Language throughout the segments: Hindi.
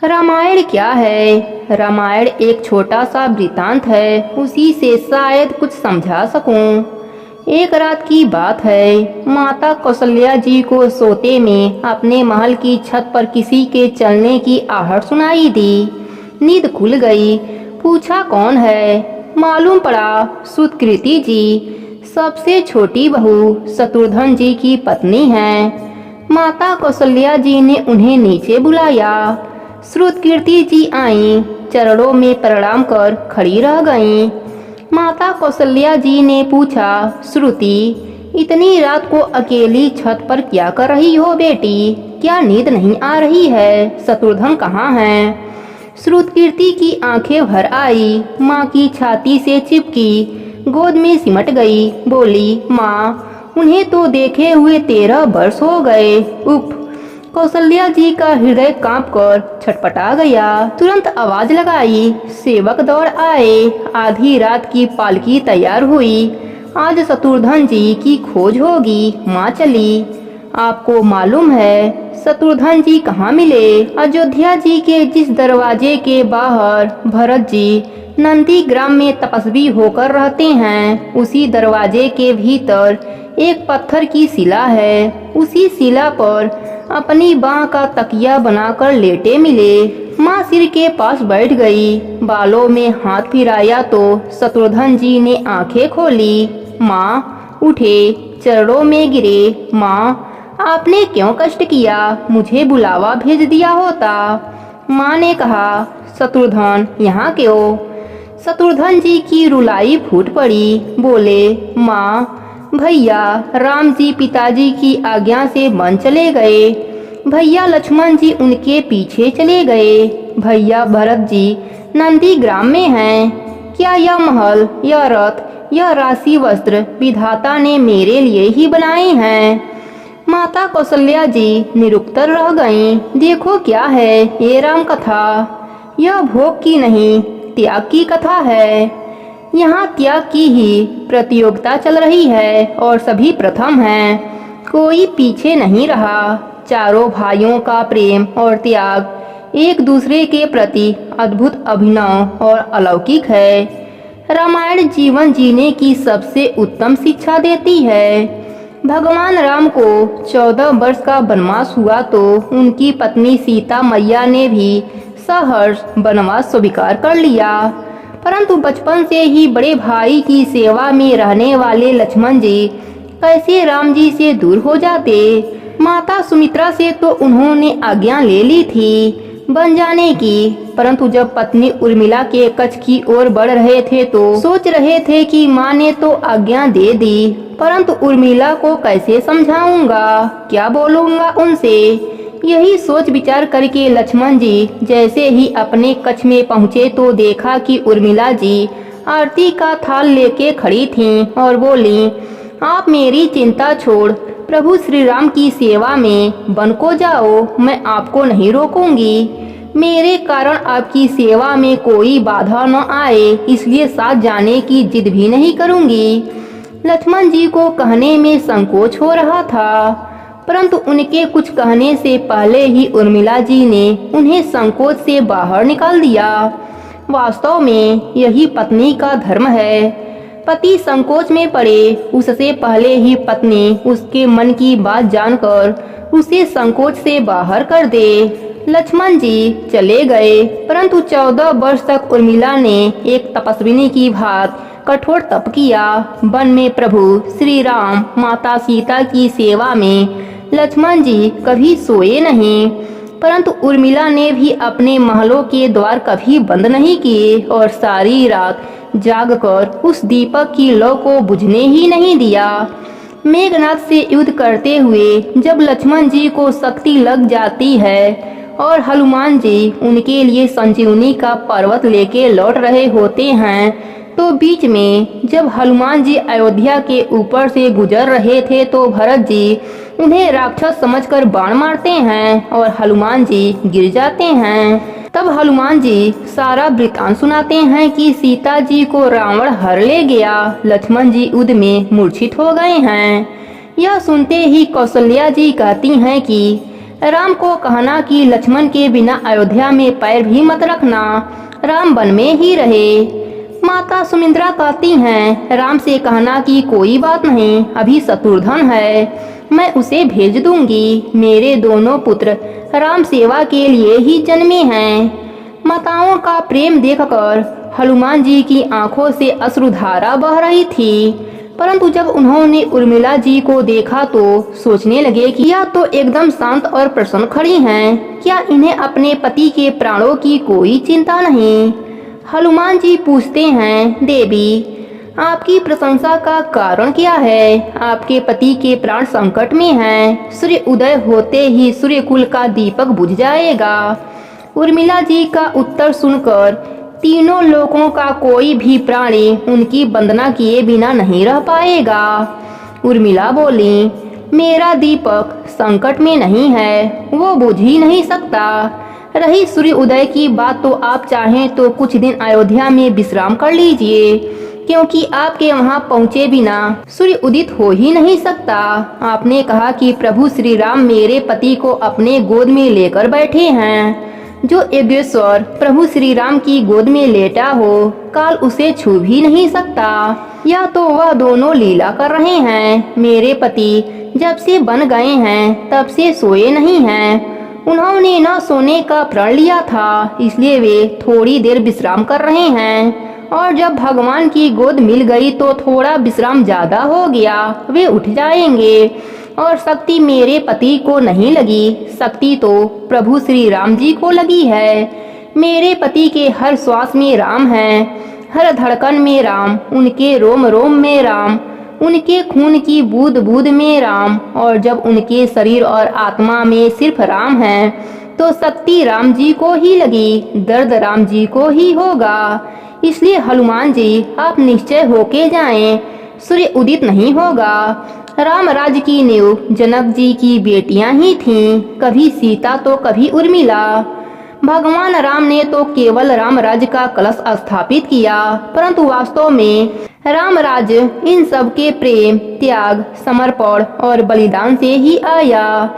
रामायण क्या है? रामायण एक छोटा सा वृतांत है, उसी से शायद कुछ समझा सकूं। एक रात की बात है, माता कौशल्या जी को सोते में अपने महल की छत पर किसी के चलने की आहट सुनाई दी। नींद खुल गई। पूछा कौन है? मालूम पड़ा सुकृति जी, सबसे छोटी बहू शत्रुघ्न जी की पत्नी हैं। माता कौशल्या जी ने उन्हें नीचे बुलाया। श्रुतकीर्ति जी आईं, चरणों में प्रणाम कर खड़ी रह गईं। माता कौशल्या जी ने पूछा, श्रुति, इतनी रात को अकेली छत पर क्या कर रही हो बेटी? क्या नींद नहीं आ रही है? शत्रुघ्न कहाँ हैं? श्रुतकीर्ति की आंखें भर आई, माँ की छाती से चिपकी, गोद में सिमट गई। बोली, माँ, उन्हें तो देखे हुए 13 वर्ष हो गए। उफ! कौशल्या जी का हृदय कांपकर छटपटा गया। तुरंत आवाज लगाई, सेवक दौड़ आए। आधी रात की पालकी तैयार हुई। आज शत्रुघ्न जी की खोज होगी। माँ चली। आपको मालूम है शत्रुघ्न जी कहाँ मिले? अयोध्या जी के जिस दरवाजे के बाहर भरत जी नंदी ग्राम में तपस्वी होकर रहते हैं, उसी दरवाजे के भीतर एक पत्थर की शिला है। उसी शिला पर अपनी बाह का तकिया बनाकर लेटे मिले। माँ सिर के पास बैठ गई। बालों में हाथ फिराया तो शत्रुघ्न जी ने आंखें खोली। माँ उठे, चरणों में गिरे। माँ, आपने क्यों कष्ट किया? मुझे बुलावा भेज दिया होता। माँ ने कहा, शत्रुघ्न यहाँ क्यों? शत्रुघ्न जी की रुलाई फूट पड़ी। बोले, माँ, भैया राम जी पिताजी की आज्ञा से वन चले गए। भैया लक्ष्मण जी उनके पीछे चले गए। भैया भरत जी नंदी ग्राम में हैं। क्या यह महल, यह रथ, यह राशि वस्त्र विधाता ने मेरे लिए ही बनाए हैं? माता कौशल्या जी निरुत्तर रह गईं। देखो क्या है ये राम कथा, यह भोग की नहीं त्याग की कथा है। यहाँ त्याग की ही प्रतियोगिता चल रही है और सभी प्रथम हैं, कोई पीछे नहीं रहा। चारों भाइयों का प्रेम और त्याग एक दूसरे के प्रति अद्भुत, अभिनव और अलौकिक है। रामायण जीवन जीने की सबसे उत्तम शिक्षा देती है। भगवान राम को 14 वर्ष का वनवास हुआ तो उनकी पत्नी सीता मैया ने भी सहर्ष वनवास स्वीकार कर लिया। परंतु बचपन से ही बड़े भाई की सेवा में रहने वाले लक्ष्मण जी कैसे राम जी से दूर हो जाते? माता सुमित्रा से तो उन्होंने आज्ञा ले ली थी बन जाने की, परंतु जब पत्नी उर्मिला के कच्छ की ओर बढ़ रहे थे तो सोच रहे थे कि माँ ने तो आज्ञा दे दी, परंतु उर्मिला को कैसे समझाऊंगा, क्या बोलूंगा उनसे? यही सोच विचार करके लक्ष्मण जी जैसे ही अपने कच्छ में पहुँचे तो देखा कि उर्मिला जी आरती का थाल लेके खड़ी थीं और बोली, आप मेरी चिंता छोड़ प्रभु श्री राम की सेवा में वन को जाओ, मैं आपको नहीं रोकूंगी। मेरे कारण आपकी सेवा में कोई बाधा न आए, इसलिए साथ जाने की जिद भी नहीं करूंगी। लक्ष्मण जी को कहने में संकोच हो रहा था, परंतु उनके कुछ कहने से पहले ही उर्मिला जी ने उन्हें संकोच से बाहर निकाल दिया। वास्तव में यही पत्नी का धर्म है। पति संकोच में पड़े उससे पहले ही पत्नी उसके मन की बात जानकर उसे संकोच से बाहर कर दे। लक्ष्मण जी चले गए, परंतु 14 वर्ष तक उर्मिला ने एक तपस्विनी की भांति कठोर तप किया। वन में प्रभु श्री राम माता सीता की सेवा में लक्ष्मण जी कभी सोए नहीं, परंतु उर्मिला ने भी अपने महलों के द्वार कभी बंद नहीं किए और सारी रात जागकर उस दीपक की लौ को बुझने ही नहीं दिया। मेघनाथ से युद्ध करते हुए जब लक्ष्मण जी को शक्ति लग जाती है और हनुमान जी उनके लिए संजीवनी का पर्वत लेके लौट रहे होते हैं, तो बीच में जब हनुमान जी अयोध्या के ऊपर से गुजर रहे थे तो भरत जी उन्हें राक्षस समझकर बाण मारते हैं और हनुमान जी गिर जाते हैं। तब हनुमान जी सारा वृत्तांत सुनाते हैं कि सीता जी को रावण हर ले गया, लक्ष्मण जी युद्ध में मूर्छित हो गए हैं। यह सुनते ही कौशल्या जी कहती हैं कि राम को कहना कि लक्ष्मण के बिना अयोध्या में पैर भी मत रखना, राम वन में ही रहे। माता सुमित्रा कहती हैं, राम से कहना कि कोई बात नहीं, अभी शत्रुघ्न है, मैं उसे भेज दूंगी। मेरे दोनों पुत्र राम सेवा के लिए ही जन्मे हैं। माताओं का प्रेम देखकर हनुमान जी की आंखों से अश्रुधारा बह रही थी, परंतु जब उन्होंने उर्मिला जी को देखा तो सोचने लगे कि यह तो एकदम शांत और प्रसन्न खड़ी हैं। क्या इन्हें अपने पति के प्राणों की कोई चिंता नहीं? हनुमान जी पूछते हैं, देवी आपकी प्रशंसा का कारण क्या है? आपके पति के प्राण संकट में हैं। सूर्य उदय होते ही सूर्यकुल का दीपक बुझ जाएगा। उर्मिला जी का उत्तर सुनकर तीनों लोकों का कोई भी प्राणी उनकी वंदना किए बिना नहीं रह पाएगा। उर्मिला बोली, मेरा दीपक संकट में नहीं है, वो बुझ ही नहीं सकता। रही सूर्य उदय की बात, तो आप चाहें तो कुछ दिन अयोध्या में विश्राम कर लीजिए, क्योंकि आपके वहां पहुंचे बिना सूर्य उदित हो ही नहीं सकता। आपने कहा कि प्रभु श्री राम मेरे पति को अपने गोद में लेकर बैठे हैं। जो यज्ञेश्वर प्रभु श्री राम की गोद में लेटा हो, काल उसे छू भी नहीं सकता। या तो वह दोनों लीला कर रहे हैं। मेरे पति जब से बन गए हैं तब से सोए नहीं हैं। उन्होंने न सोने का प्रण लिया था, इसलिए वे थोड़ी देर विश्राम कर रहे हैं। और जब भगवान की गोद मिल गई तो थोड़ा विश्राम ज्यादा हो गया, वे उठ जाएंगे। और शक्ति मेरे पति को नहीं लगी, शक्ति तो प्रभु श्री राम जी को लगी है। मेरे पति के हर श्वास में राम है, हर धड़कन में राम, उनके रोम रोम में राम, उनके खून की बूंद बूंद में राम। और जब उनके शरीर और आत्मा में सिर्फ राम है तो शक्ति राम जी को ही लगी, दर्द राम जी को ही होगा। इसलिए हनुमान जी आप निश्चय होके जाएं, सूर्य उदित नहीं होगा। राम राज्य की नींव जनक जी की बेटियां ही थीं, कभी सीता तो कभी उर्मिला। भगवान राम ने तो केवल राम राज्य का कलश स्थापित किया, परंतु वास्तव में राम राज्य इन सब के प्रेम, त्याग, समर्पण और बलिदान से ही आया।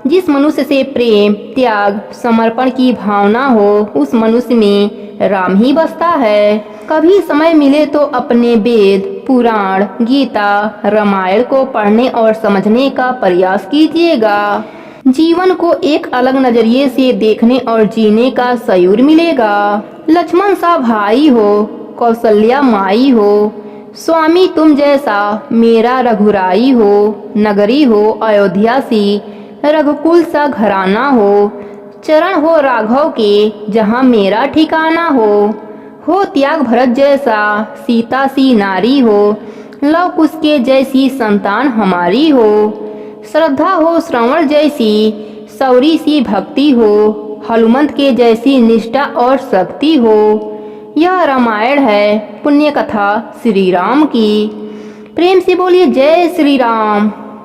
जिस मनुष्य से प्रेम, त्याग, समर्पण की भावना हो, उस मनुष्य में राम ही बसता है। कभी समय मिले तो अपने वेद, पुराण, गीता, रामायण को पढ़ने और समझने का प्रयास कीजिएगा। जीवन को एक अलग नजरिए से देखने और जीने का सयूर मिलेगा। लक्ष्मण सा भाई हो, कौशल्या माई हो, स्वामी तुम जैसा मेरा रघुराई हो, नगरी हो अयोध्या सी, रघुकुल सा घराना हो, चरण हो राघव के जहाँ मेरा ठिकाना हो त्याग भरत जैसा सीता सी नारी हो, लव कुश के जैसी संतान हमारी हो, श्रद्धा हो श्रवण जैसी, सौरी सी भक्ति हो, हनुमंत के जैसी निष्ठा और शक्ति हो। यह रामायण है, पुण्य कथा श्री राम की। प्रेम से बोलिए जय श्री राम।